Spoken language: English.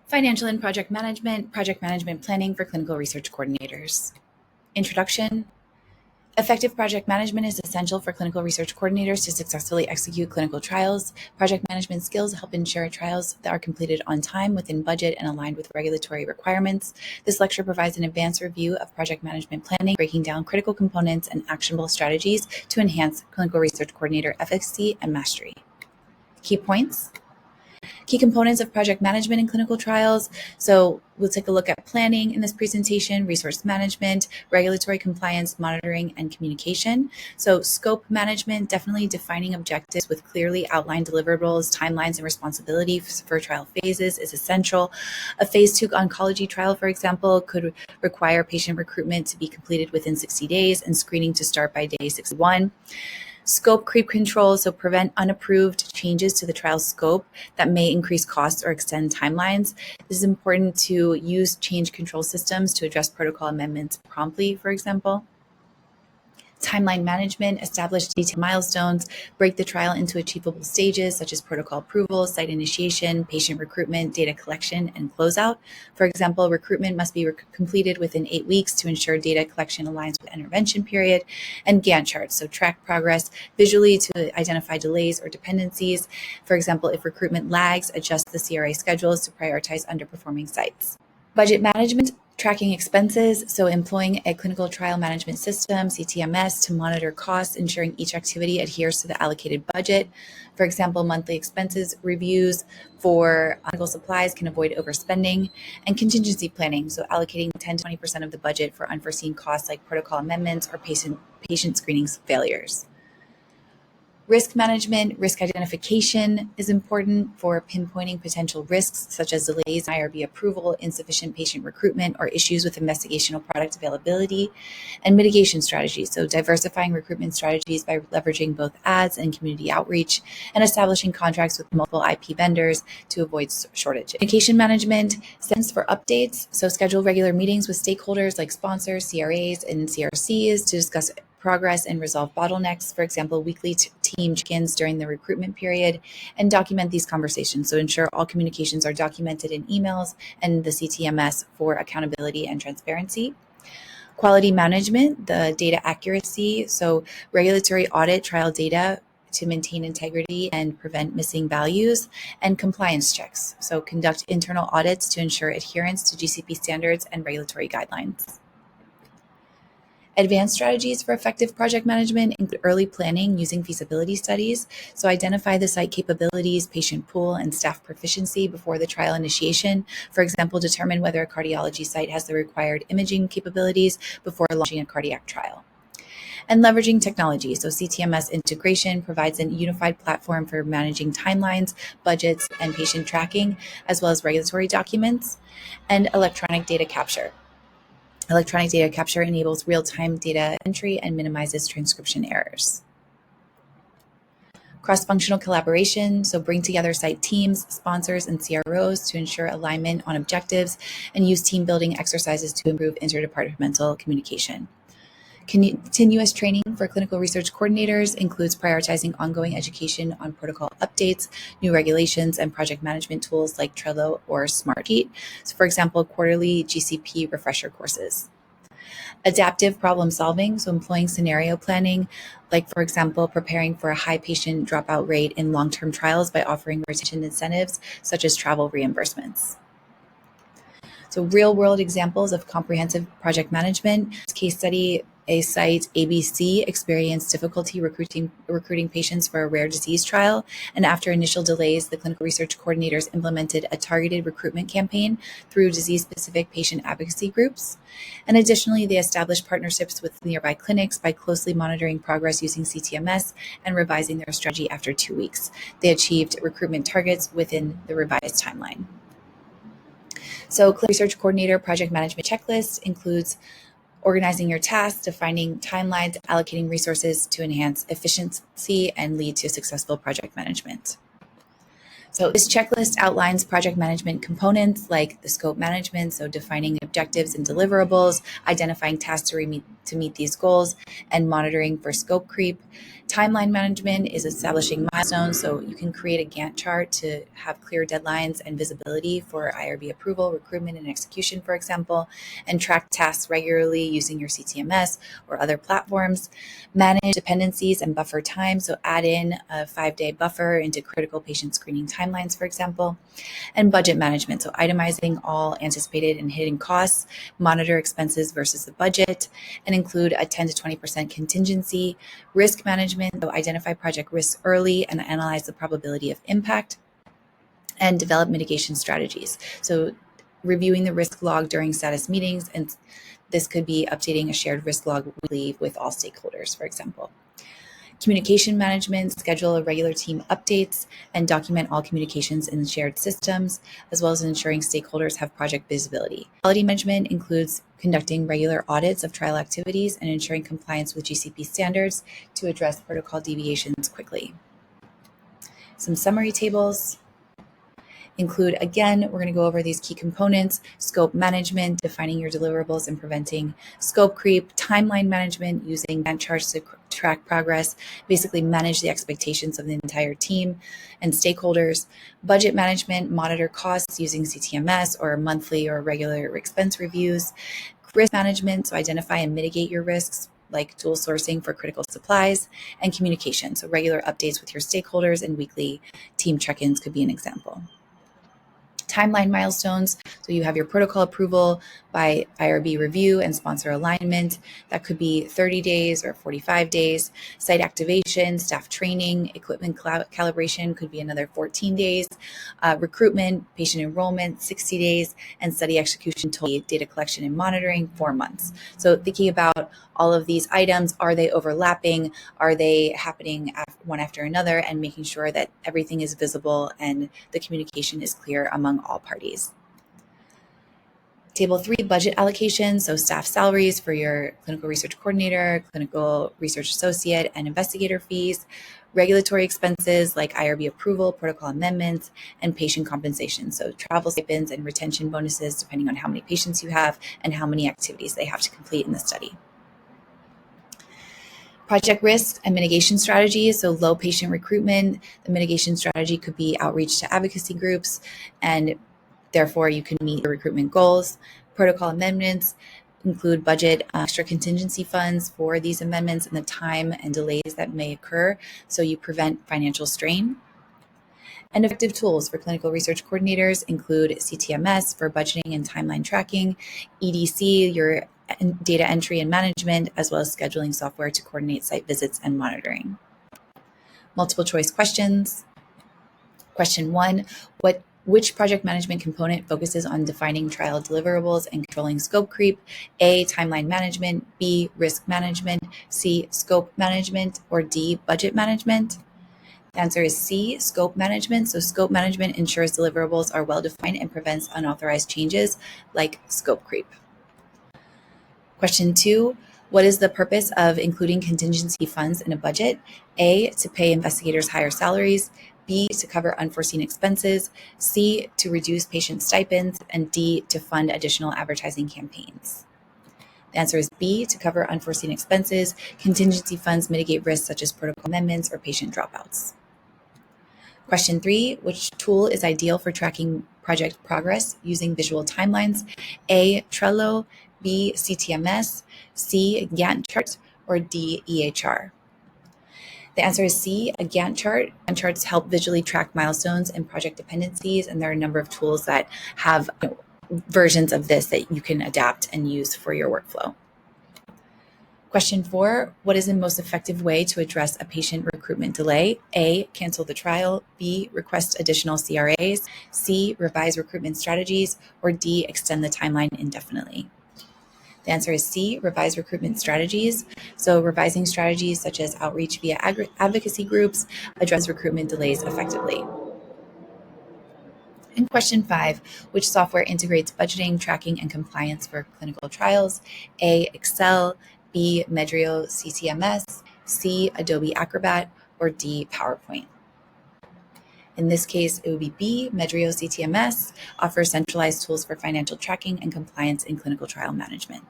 Financial and project management planning for clinical research coordinators. Introduction. Effective project management is essential for clinical research coordinators to successfully execute clinical trials. Project management skills help ensure trials that are completed on time, within budget, and aligned with regulatory requirements. This lecture provides an advanced review of project management planning, breaking down critical components and actionable strategies to enhance clinical research coordinator efficacy and mastery. Key points. Key components of project management in clinical trials. So we'll take a look at planning in this presentation, resource management, regulatory compliance, monitoring, and communication. So scope management, definitely defining objectives with clearly outlined deliverables, timelines, and responsibilities for trial phases is essential. A phase 2 oncology trial, for example, could require patient recruitment to be completed within 60 days and screening to start by day 61. Scope creep control, so prevent unapproved changes to the trial scope that may increase costs or extend timelines. This is important to use change control systems to address protocol amendments promptly, for example. Timeline management, establish detailed milestones, break the trial into achievable stages such as protocol approval, site initiation, patient recruitment, data collection, and closeout. For example, recruitment must be completed within 8 weeks to ensure data collection aligns with intervention period, and Gantt charts, so track progress visually to identify delays or dependencies. For example, if recruitment lags, adjust the CRA schedules to prioritize underperforming sites. Budget management, tracking expenses, so employing a clinical trial management system, CTMS, to monitor costs, ensuring each activity adheres to the allocated budget. For example, monthly expenses reviews for clinical supplies can avoid overspending. And contingency planning, so allocating 10 to 20% of the budget for unforeseen costs like protocol amendments or patient screening failures. Risk management, risk identification is important for pinpointing potential risks such as delays in IRB approval, insufficient patient recruitment, or issues with investigational product availability. And mitigation strategies, so diversifying recruitment strategies by leveraging both ads and community outreach, and establishing contracts with multiple IP vendors to avoid shortages. Communication management, sends for updates, so schedule regular meetings with stakeholders like sponsors, CRAs, and CRCs to discuss progress and resolve bottlenecks, for example, weekly team check-ins during the recruitment period, and document these conversations. So ensure all communications are documented in emails and the CTMS for accountability and transparency. Quality management, the data accuracy, so regulatory audit trial data to maintain integrity and prevent missing values, and compliance checks. So conduct internal audits to ensure adherence to GCP standards and regulatory guidelines. Advanced strategies for effective project management include early planning using feasibility studies. So identify the site capabilities, patient pool, and staff proficiency before the trial initiation. For example, determine whether a cardiology site has the required imaging capabilities before launching a cardiac trial. And leveraging technology. So CTMS integration provides a unified platform for managing timelines, budgets, and patient tracking, as well as regulatory documents. And electronic data capture. Electronic data capture enables real-time data entry and minimizes transcription errors. Cross-functional collaboration, so bring together site teams, sponsors, and CROs to ensure alignment on objectives, and use team-building exercises to improve interdepartmental communication. Continuous training for clinical research coordinators includes prioritizing ongoing education on protocol updates, new regulations, and project management tools like Trello or Smartsheet. So for example, quarterly GCP refresher courses. Adaptive problem solving, so employing scenario planning, like for example, preparing for a high patient dropout rate in long-term trials by offering retention incentives such as travel reimbursements. So real-world examples of comprehensive project management. Case study, a site ABC experienced difficulty recruiting patients for a rare disease trial, and after initial delays, the clinical research coordinators implemented a targeted recruitment campaign through disease-specific patient advocacy groups. And additionally, they established partnerships with nearby clinics by closely monitoring progress using CTMS and revising their strategy after 2 weeks. They achieved recruitment targets within the revised timeline. So clinical research coordinator project management checklist includes organizing your tasks, defining timelines, allocating resources to enhance efficiency and lead to successful project management. So this checklist outlines project management components like the scope management, so defining objectives and deliverables, identifying tasks to meet these goals, and monitoring for scope creep. Timeline management is establishing milestones, so you can create a Gantt chart to have clear deadlines and visibility for IRB approval, recruitment, and execution, for example, and track tasks regularly using your CTMS or other platforms. Manage dependencies and buffer time, so add in a 5-day buffer into critical patient screening timelines, for example. And budget management, so itemizing all anticipated and hidden costs, monitor expenses versus the budget, and include a 10 to 20% contingency. Risk management, so identify project risks early and analyze the probability of impact, and develop mitigation strategies. So reviewing the risk log during status meetings, and this could be updating a shared risk log weekly with all stakeholders, for example. Communication management, schedule a regular team updates and document all communications in shared systems, as well as ensuring stakeholders have project visibility. Quality management includes conducting regular audits of trial activities and ensuring compliance with GCP standards to address protocol deviations quickly. Some summary tables include, again, we're going to go over these key components: scope management, defining your deliverables and preventing scope creep; timeline management, using Gantt charts to track progress, basically manage the expectations of the entire team and stakeholders; budget management, monitor costs using CTMS or monthly or regular expense reviews; risk management, so identify and mitigate your risks, like dual sourcing for critical supplies; and communication, so regular updates with your stakeholders and weekly team check-ins could be an example. Timeline milestones, so you have your protocol approval by IRB review and sponsor alignment. That could be 30 days or 45 days. Site activation, staff training, equipment calibration could be another 14 days. Recruitment, patient enrollment, 60 days, and study execution, data collection and monitoring, 4 months. So thinking about all of these items, are they overlapping? Are they happening one after another? And making sure that everything is visible and the communication is clear among all parties. Table 3, budget allocation, so staff salaries for your clinical research coordinator, clinical research associate, and investigator fees; regulatory expenses like IRB approval, protocol amendments, and patient compensation, so travel stipends and retention bonuses depending on how many patients you have and how many activities they have to complete in the study. Project risk and mitigation strategies, so low patient recruitment. The mitigation strategy could be outreach to advocacy groups, and therefore you can meet your recruitment goals. Protocol amendments include budget extra contingency funds for these amendments and the time and delays that may occur, so you prevent financial strain. And effective tools for clinical research coordinators include CTMS for budgeting and timeline tracking, EDC, your data entry and management, as well as scheduling software to coordinate site visits and monitoring. Multiple choice questions. Question 1, which project management component focuses on defining trial deliverables and controlling scope creep? A, timeline management; B, risk management; C, scope management; or D, budget management? The answer is C, scope management. So scope management ensures deliverables are well defined and prevents unauthorized changes like scope creep. Question 2, what is the purpose of including contingency funds in a budget? A, to pay investigators higher salaries; B, to cover unforeseen expenses; C, to reduce patient stipends; and D, to fund additional advertising campaigns. The answer is B, to cover unforeseen expenses. Contingency funds mitigate risks such as protocol amendments or patient dropouts. Question 3, which tool is ideal for tracking project progress using visual timelines? A, Trello; B, CTMS; C, Gantt chart; or D, EHR? The answer is C, a Gantt chart. Gantt charts help visually track milestones and project dependencies, and there are a number of tools that have versions of this that you can adapt and use for your workflow. Question 4, what is the most effective way to address a patient recruitment delay? A, cancel the trial; B, request additional CRAs; C, revise recruitment strategies; or D, extend the timeline indefinitely? The answer is C, revise recruitment strategies. So revising strategies such as outreach via advocacy groups address recruitment delays effectively. And question 5, which software integrates budgeting, tracking, and compliance for clinical trials? A, Excel; B, Medrio CTMS; C, Adobe Acrobat; or D, PowerPoint? In this case, it would be B, Medrio CTMS, offers centralized tools for financial tracking and compliance in clinical trial management.